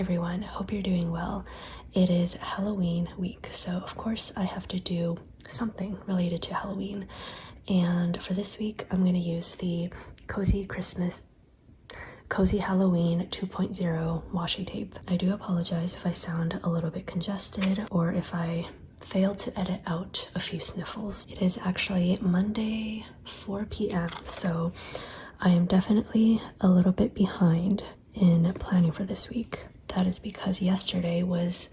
Hi everyone, hope you're doing well. It is Halloween week, so of course I have to do something related to Halloween. And for this week, I'm going to use the Cozy Halloween 2.0 washi tape. I do apologize if I sound a little bit congested or if I failed to edit out a few sniffles. It is actually Monday, 4 p.m., so I am definitely a little bit behind in planning for this week. That is because yesterday was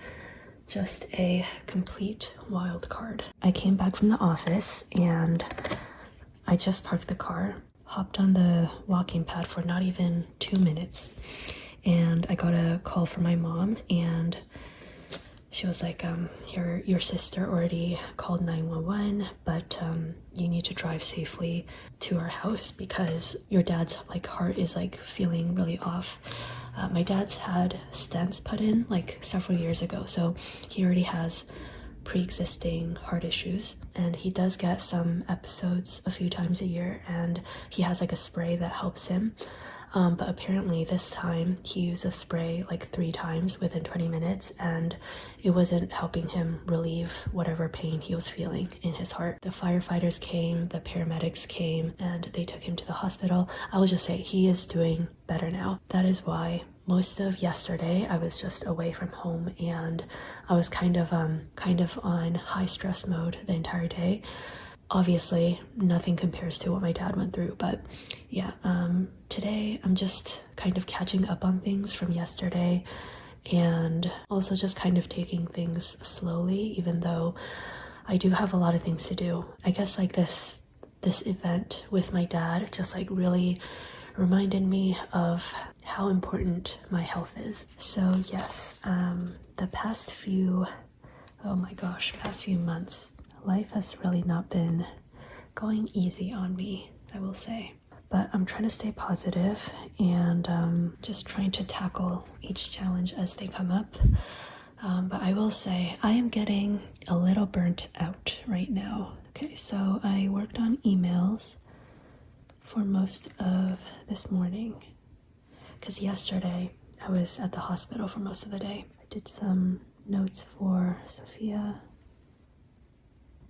just a complete wild card. I came back from the office and I just parked the car, hopped on the walking pad for not even 2 minutes, and I got a call from my mom, and she was like, your sister already called 911, but you need to drive safely to our house because your dad's heart is feeling really off. My dad's had stents put in several years ago, so he already has pre-existing heart issues, and he does get some episodes a few times a year, and he has a spray that helps him. But apparently this time he used a spray 3 times within 20 minutes and it wasn't helping him relieve whatever pain he was feeling in his heart. The firefighters came, the paramedics came, and they took him to the hospital. I will just say he is doing better now. That is why most of yesterday I was just away from home and I was kind of on high stress mode the entire day. Obviously, nothing compares to what my dad went through, but yeah, today I'm just kind of catching up on things from yesterday and also just kind of taking things slowly, even though I do have a lot of things to do. I guess this event with my dad just really reminded me of how important my health is. So yes, the past few months, life has really not been going easy on me, I will say. But I'm trying to stay positive and just trying to tackle each challenge as they come up. But I will say I am getting a little burnt out right now. Okay, so I worked on emails for most of this morning because yesterday I was at the hospital for most of the day. I did some notes for Sophia.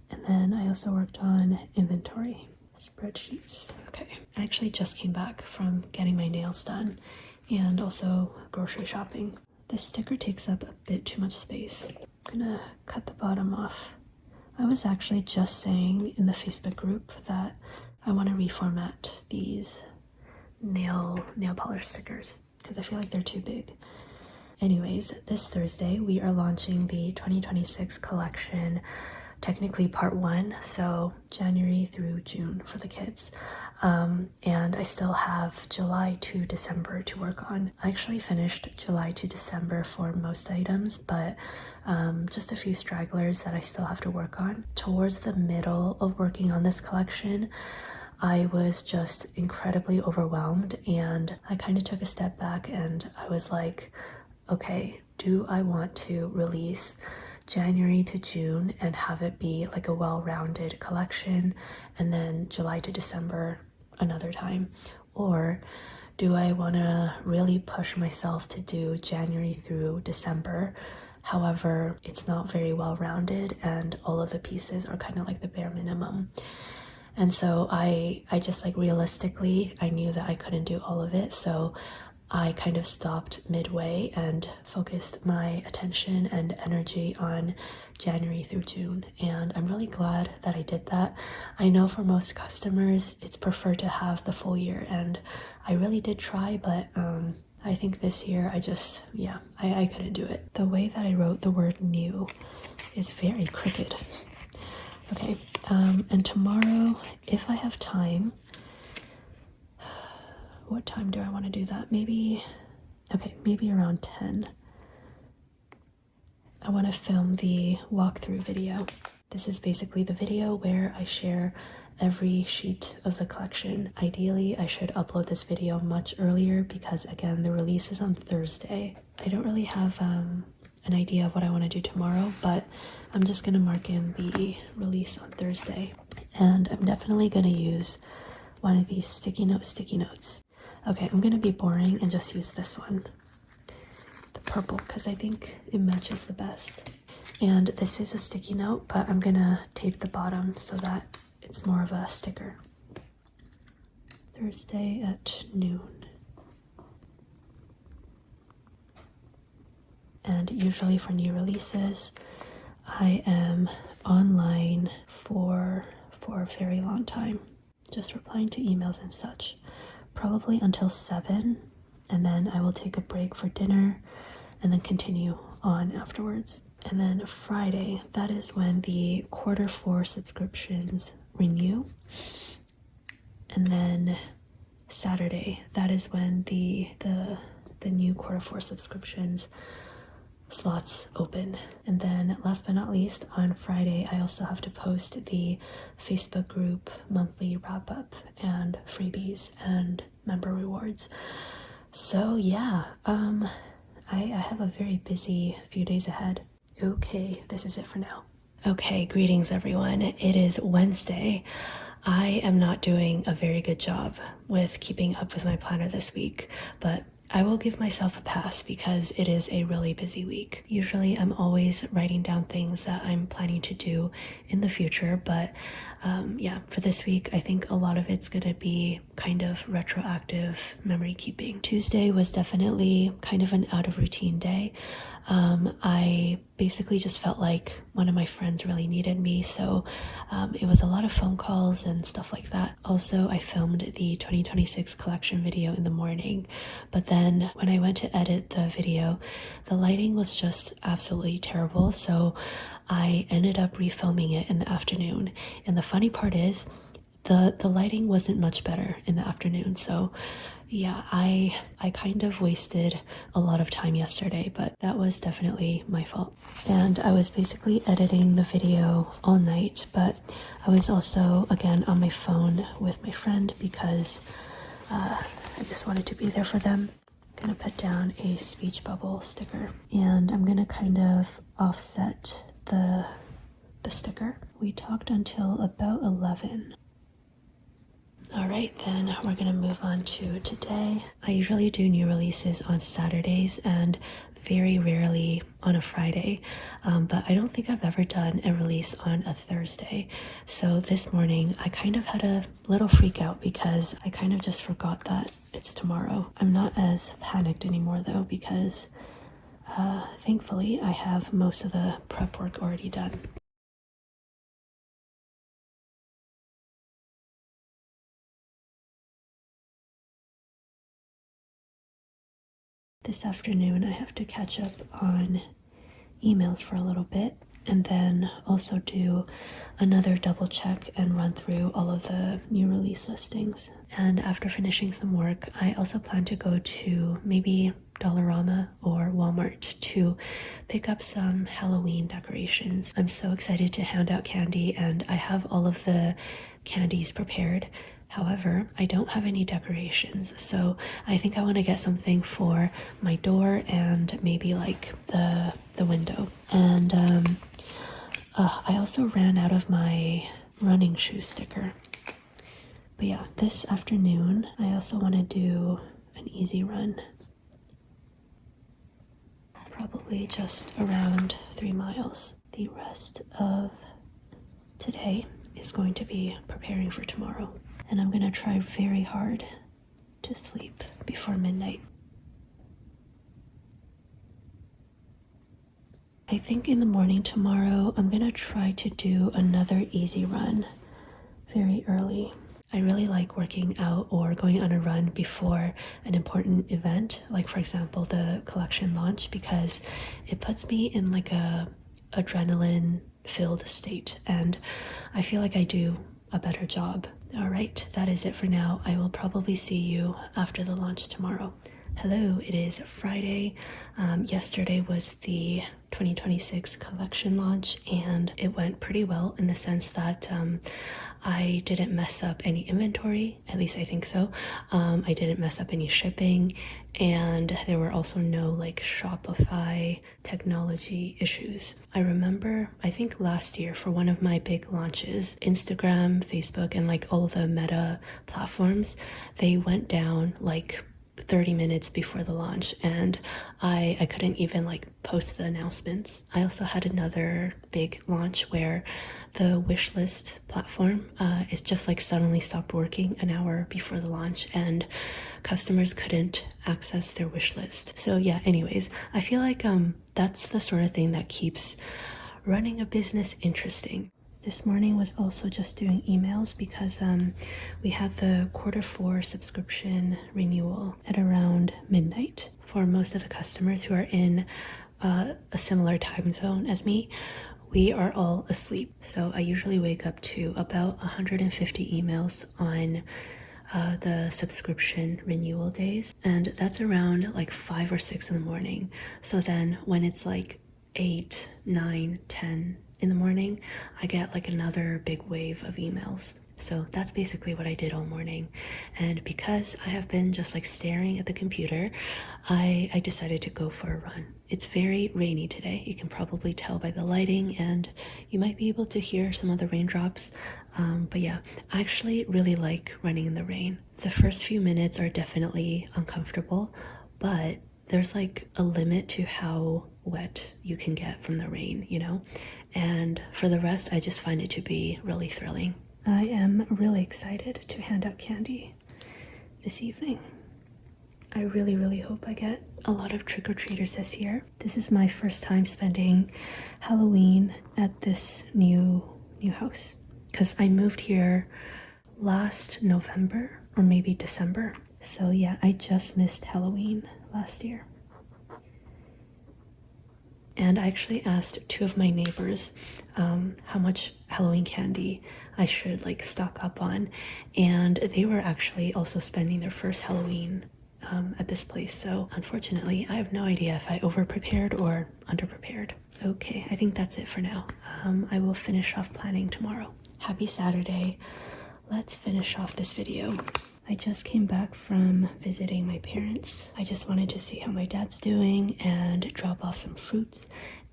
And then I also worked on inventory spreadsheets. Okay, I actually just came back from getting my nails done and also grocery shopping. This sticker takes up a bit too much space. I'm gonna cut the bottom off. I was actually just saying in the Facebook group that I want to reformat these nail polish stickers because I feel like they're too big. Anyways, this Thursday we are launching the 2026 collection, technically part 1, so January through June for the kids. And I still have July to December to work on. I actually finished July to December for most items, but just a few stragglers that I still have to work on. Towards the middle of working on this collection, I was just incredibly overwhelmed and I kind of took a step back and I was like, okay, do I want to release January to June and have it be a well-rounded collection and then July to December another time? Or do I want to really push myself to do January through December? However, it's not very well-rounded and all of the pieces are kind of the bare minimum. And so I just realistically, I knew that I couldn't do all of it. So I kind of stopped midway and focused my attention and energy on January through June. And I'm really glad that I did that. I know for most customers, it's preferred to have the full year. And I really did try, but I think this year I couldn't do it. The way that I wrote the word new is very crooked. Okay, and tomorrow, if I have time, what time do I want to do that? Maybe around 10. I want to film the walkthrough video. This is basically the video where I share every sheet of the collection. Ideally, I should upload this video much earlier because again, the release is on Thursday. I don't really have an idea of what I want to do tomorrow, but I'm just going to mark in the release on Thursday. And I'm definitely going to use one of these sticky notes. Okay, I'm gonna be boring and just use this one. The purple because I think it matches the best. And this is a sticky note, but I'm gonna tape the bottom so that it's more of a sticker. Thursday at noon. And usually for new releases, I am online for a very long time, just replying to emails and such, probably until 7, and then I will take a break for dinner and then continue on afterwards. And then Friday, that is when the Q4 subscriptions renew. And then Saturday, that is when the new Q4 subscriptions slots open. And then last but not least, on Friday I also have to post the Facebook group monthly wrap-up and freebies and member rewards. So yeah, I have a very busy few days ahead. Okay, this is it for now. Okay, greetings everyone. It is Wednesday. I am not doing a very good job with keeping up with my planner this week, but I will give myself a pass because it is a really busy week. Usually I'm always writing down things that I'm planning to do in the future, but yeah, for this week, I think a lot of it's gonna be kind of retroactive memory keeping. Tuesday was definitely kind of an out of routine day. I basically just felt like one of my friends really needed me, so it was a lot of phone calls and stuff like that. Also, I filmed the 2026 collection video in the morning, but then when I went to edit the video, the lighting was just absolutely terrible, so I ended up refilming it in the afternoon. And the funny part is, the lighting wasn't much better in the afternoon, so yeah, I kind of wasted a lot of time yesterday, but that was definitely my fault. And I was basically editing the video all night, but I was also, again, on my phone with my friend because I just wanted to be there for them. I'm gonna put down a speech bubble sticker, and I'm gonna kind of offset the sticker. We talked until about 11. Alright, then we're gonna move on to today. I usually do new releases on Saturdays and very rarely on a Friday, but I don't think I've ever done a release on a Thursday. So this morning I kind of had a little freak out because I kind of just forgot that it's tomorrow. I'm not as panicked anymore though because thankfully I have most of the prep work already done. This afternoon I have to catch up on emails for a little bit and then also do another double check and run through all of the new release listings. And after finishing some work, I also plan to go to maybe Dollarama or Walmart to pick up some Halloween decorations. I'm so excited to hand out candy and I have all of the candies prepared. However, I don't have any decorations, so I think I want to get something for my door and maybe like the window. And I also ran out of my running shoe sticker. But yeah, this afternoon I also want to do an easy run. Probably just around 3 miles. The rest of today is going to be preparing for tomorrow. And I'm gonna try very hard to sleep before midnight. I think in the morning tomorrow, I'm gonna try to do another easy run very early. I really like working out or going on a run before an important event, like for example, the collection launch, because it puts me in like a adrenaline filled state and I feel like I do a better job. All right, that is it for now. I will probably see you after the launch tomorrow. Hello, it is Friday. Yesterday was the 2026 collection launch and it went pretty well in the sense that I didn't mess up any inventory, at least I think so. I didn't mess up any shipping and there were also no like Shopify technology issues. I remember, I think last year for one of my big launches, Instagram, Facebook, and like all of the meta platforms, they went down like 30 minutes before the launch, and I couldn't even like post the announcements. I also had another big launch where the wishlist platform is just like suddenly stopped working an hour before the launch, and customers couldn't access their wish list. So yeah, anyways, I feel like that's the sort of thing that keeps running a business interesting. This morning was also just doing emails because we had the Q4 subscription renewal at around midnight. For most of the customers who are in a similar time zone as me, we are all asleep. So I usually wake up to about 150 emails on the subscription renewal days, and that's around like 5 or 6 in the morning. So then when it's like 8, 9, 10 in the morning, I get like another big wave of emails. So that's basically what I did all morning. And because I have been just like staring at the computer, I decided to go for a run. It's very rainy today. You can probably tell by the lighting, and you might be able to hear some of the raindrops. But yeah, I actually really like running in the rain. The first few minutes are definitely uncomfortable, but there's like a limit to how wet you can get from the rain, you know? And for the rest, I just find it to be really thrilling. I am really excited to hand out candy this evening. I really hope I get a lot of trick-or-treaters this year. This is my first time spending Halloween at this new house, because I moved here last November or maybe December. So yeah, I just missed Halloween last year. And I actually asked 2 of my neighbors how much Halloween candy I should like stock up on, and they were actually also spending their first Halloween at this place. So unfortunately, I have no idea if I over-prepared or under-prepared. Okay, I think that's it for now. I will finish off planning tomorrow. Happy Saturday. Let's finish off this video. I just came back from visiting my parents. I just wanted to see how my dad's doing and drop off some fruits,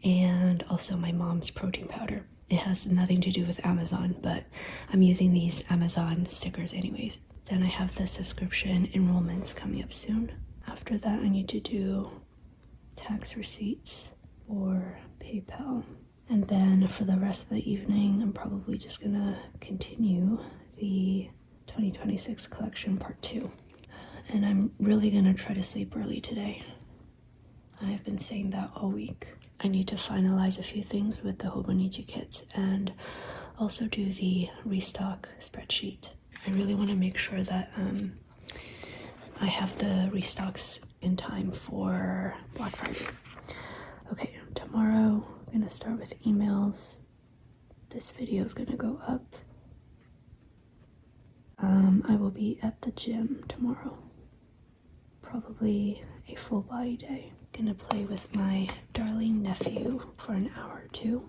and also my mom's protein powder. It has nothing to do with Amazon, but I'm using these Amazon stickers anyways. Then I have the subscription enrollments coming up soon. After that, I need to do tax receipts or PayPal. And then for the rest of the evening, I'm probably just gonna continue the 2026 collection part 2. And I'm really gonna try to sleep early today. I've been saying that all week. I need to finalize a few things with the Hobonichi kits and also do the restock spreadsheet. I really want to make sure that I have the restocks in time for Black Friday. Okay, tomorrow I'm gonna start with emails. This video is gonna go up. I will be at the gym tomorrow. Probably a full body day. Gonna play with my darling nephew for an hour or 2.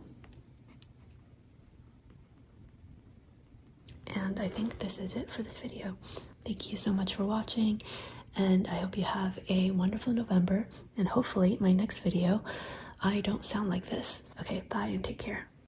And I think this is it for this video. Thank you so much for watching, and I hope you have a wonderful November, and hopefully my next video I don't sound like this. Okay, bye and take care.